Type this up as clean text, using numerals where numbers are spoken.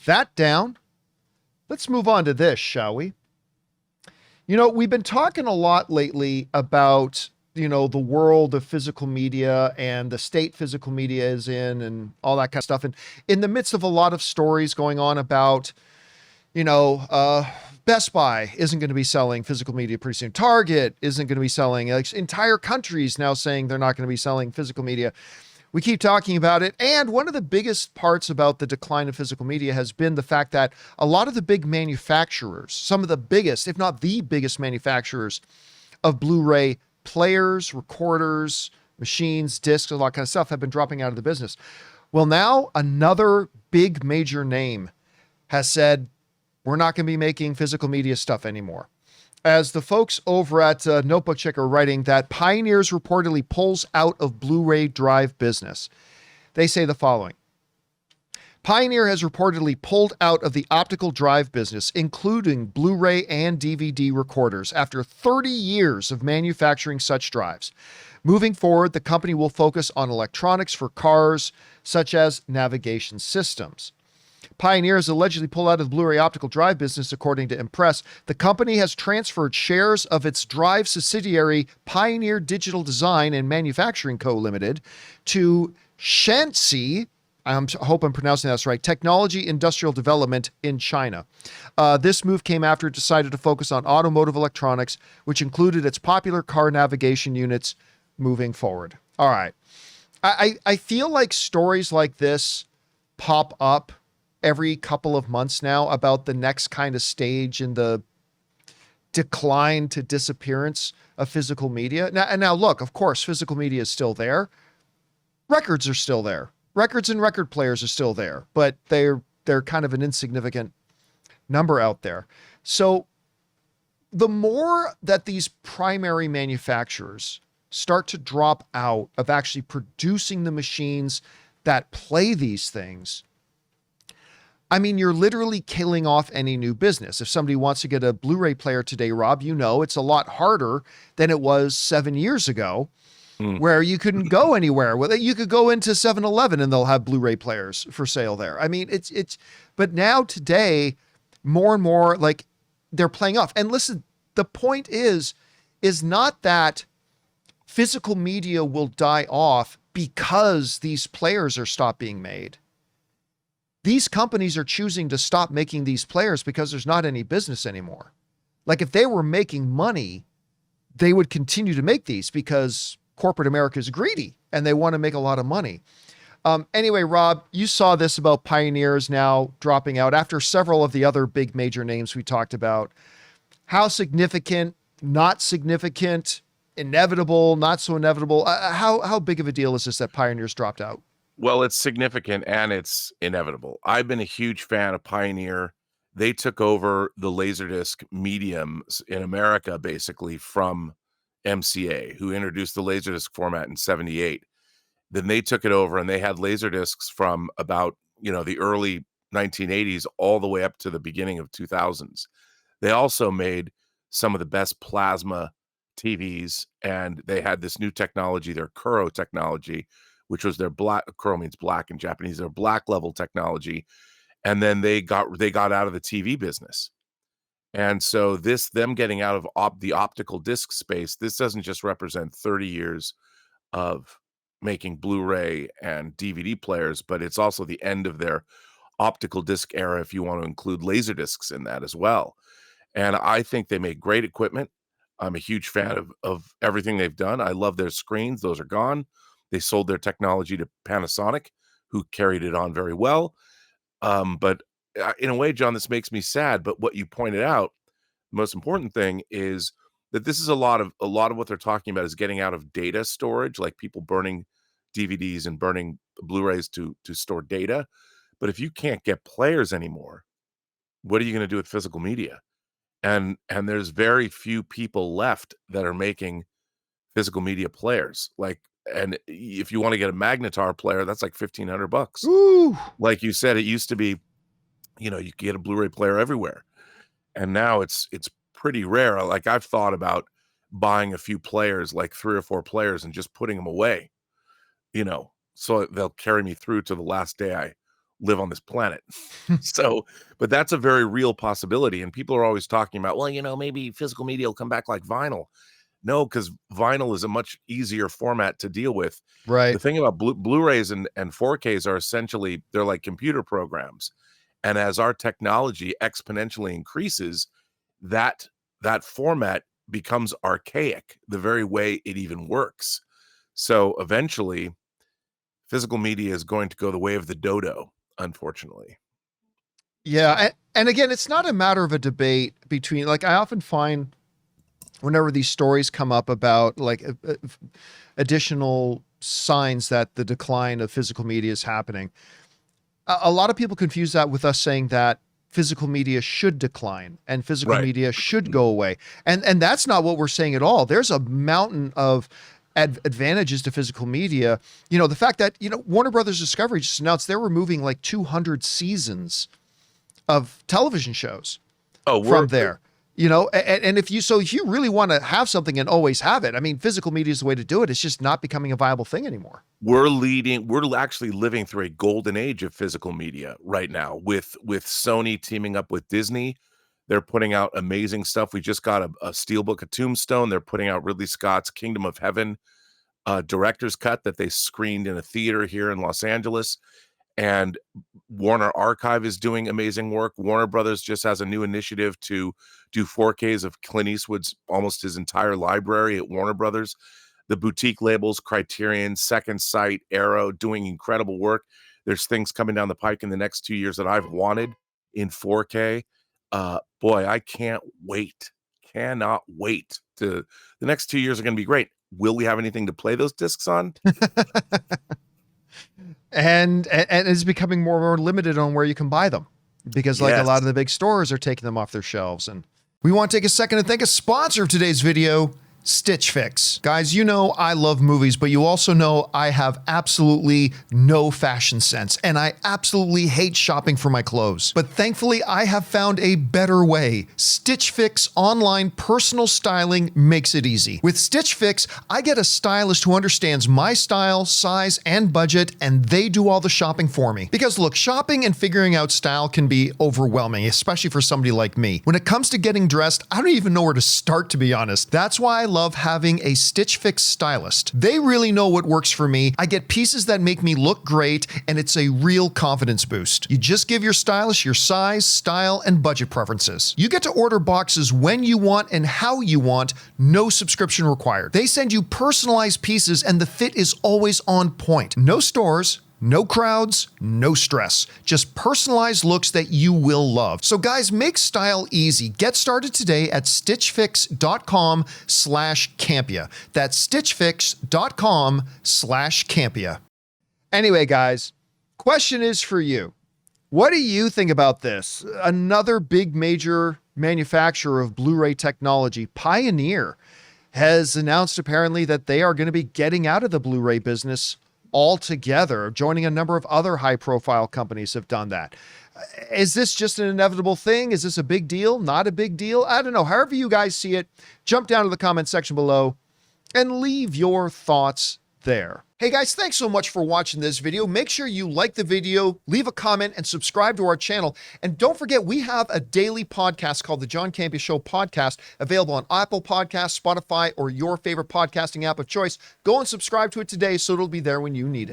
that down, let's move on to this, shall we? We've been talking a lot lately about, the world of physical media and the state physical media is in and all that kind of stuff. And in the midst of a lot of stories going on about, you know, uh, Best Buy isn't going to be selling physical media pretty soon. Target isn't going to be selling. Like, entire countries now saying they're not going to be selling physical media. We keep talking about it. And one of the biggest parts about the decline of physical media has been the fact that a lot of the big manufacturers, some of the biggest, if not the biggest manufacturers of Blu-ray players, recorders, machines, discs, all that kind of stuff, have been dropping out of the business. Well, now another big major name has said, we're not going to be making physical media stuff anymore. As the folks over at Notebook Check are writing that Pioneers reportedly pulls out of Blu-ray drive business. They say the following. Pioneer has reportedly pulled out of the optical drive business, including Blu-ray and DVD recorders, after 30 years of manufacturing such drives. Moving forward, the company will focus on electronics for cars, such as navigation systems. Pioneer has allegedly pulled out of the Blu-ray optical drive business, according to Impress. The company has transferred shares of its drive subsidiary Pioneer Digital Design and Manufacturing Co. Limited to Shanxi, I hope I'm pronouncing that right, Technology Industrial Development in China. This move came after it decided to focus on automotive electronics, which included its popular car navigation units moving forward. All right. I feel like stories like this pop up every couple of months now about the next kind of stage in the decline to disappearance of physical media. Now look, of course, physical media is still there. Records are still there. Records and record players are still there, but they're kind of an insignificant number out there. So the more that these primary manufacturers start to drop out of actually producing the machines that play these things, I mean, you're literally killing off any new business. If somebody wants to get a Blu-ray player today, Rob, it's a lot harder than it was 7 years ago, where you couldn't go anywhere. Well, you could go into 7-Eleven and they'll have Blu-ray players for sale there. I mean, but now today, more and more, like, they're playing off. And listen, the point is not that physical media will die off because these players are stopped being made. These companies are choosing to stop making these players because there's not any business anymore. Like, if they were making money, they would continue to make these because corporate America is greedy and they want to make a lot of money. Anyway, Rob, you saw this about Pioneers now dropping out after several of the other big major names we talked about. How significant, not significant, inevitable, not so inevitable? How big of a deal is this that Pioneers dropped out? Well, it's significant and it's inevitable. I've been a huge fan of Pioneer. They took over the Laserdisc mediums in America, basically, from MCA, who introduced the Laserdisc format in 78. Then they took it over and they had Laserdiscs from about, the early 1980s all the way up to the beginning of 2000s. They also made some of the best plasma TVs, and they had this new technology, their Kuro technology, which was their black. Kuro means black in Japanese, their black level technology. And then they got out of the TV business. And so them getting out of the optical disc space, this doesn't just represent 30 years of making Blu-ray and DVD players, but it's also the end of their optical disc era, if you want to include laser discs in that as well. And I think they made great equipment. I'm a huge fan of everything they've done. I love their screens. Those are gone. They sold their technology to Panasonic, who carried it on very well. But in a way, John, this makes me sad. But what you pointed out, the most important thing is that this is a lot of what they're talking about is getting out of data storage, like people burning DVDs and burning Blu-rays to store data. But if you can't get players anymore, what are you going to do with physical media? And there's very few people left that are making physical media players. And if you want to get a Magnetar player, that's like $1,500. Ooh. Like you said, it used to be, you could get a Blu-ray player everywhere. And now it's pretty rare. Like, I've thought about buying a few players, like 3 or 4 players, and just putting them away, so they'll carry me through to the last day I live on this planet. So, but that's a very real possibility. And people are always talking about, well, maybe physical media will come back like vinyl. No, because vinyl is a much easier format to deal with. The Right. thing about Blu-rays and 4Ks are essentially, they're like computer programs. And as our technology exponentially increases, that format becomes archaic, the very way it even works. So eventually, physical media is going to go the way of the dodo, unfortunately. Yeah. And again, it's not a matter of a debate between, like, I often find whenever these stories come up about like additional signs that the decline of physical media is happening, a lot of people confuse that with us saying that physical media should decline and physical Right. media should go away. And that's not what we're saying at all. There's a mountain of advantages to physical media. The fact that, Warner Brothers Discovery just announced they're removing like 200 seasons of television shows from there. And if you really want to have something and always have it, I mean, physical media is the way to do it. It's just not becoming a viable thing anymore. We're actually living through a golden age of physical media right now with Sony teaming up with Disney. They're putting out amazing stuff. We just got a steelbook of Tombstone. They're putting out Ridley Scott's Kingdom of Heaven director's cut that they screened in a theater here in Los Angeles. And Warner Archive is doing amazing work. Warner Brothers just has a new initiative to do 4Ks of Clint Eastwood's almost his entire library at Warner Brothers. The boutique labels, Criterion, Second Sight, Arrow, doing incredible work. There's things coming down the pike in the next 2 years that I've wanted in 4K. Boy, I can't wait. Cannot wait. The next 2 years are going to be great. Will we have anything to play those discs on? And it's becoming more and more limited on where you can buy them because a lot of the big stores are taking them off their shelves. And we want to take a second to thank a sponsor of today's video, Stitch Fix. Guys, I love movies, but you also know I have absolutely no fashion sense, and I absolutely hate shopping for my clothes. But thankfully, I have found a better way. Stitch Fix online personal styling makes it easy. With Stitch Fix, I get a stylist who understands my style, size, and budget, and they do all the shopping for me. Because look, shopping and figuring out style can be overwhelming, especially for somebody like me. When it comes to getting dressed, I don't even know where to start, to be honest. That's why I love having a Stitch Fix stylist. They really know what works for me. I get pieces that make me look great, and it's a real confidence boost. You just give your stylist your size, style, and budget preferences. You get to order boxes when you want and how you want, no subscription required. They send you personalized pieces, and the fit is always on point. No stores, no crowds, no stress. Just personalized looks that you will love. So guys, make style easy. Get started today at stitchfix.com/Campea. That's stitchfix.com/Campea. Anyway, guys, question is for you. What do you think about this? Another big major manufacturer of Blu-ray technology, Pioneer, has announced apparently that they are going to be getting out of the Blu-ray business altogether. Joining a number of other high-profile companies have done that. Is this just an inevitable thing? Is this a big deal? Not a big deal? I don't know. However you guys see it, jump down to the comment section below and leave your thoughts there. Hey guys, thanks so much for watching this video. Make sure you like the video, leave a comment, and subscribe to our channel. And don't forget, we have a daily podcast called the John Campea Show podcast, available on Apple Podcasts, Spotify, or your favorite podcasting app of choice. Go and subscribe to it today so it'll be there when you need it.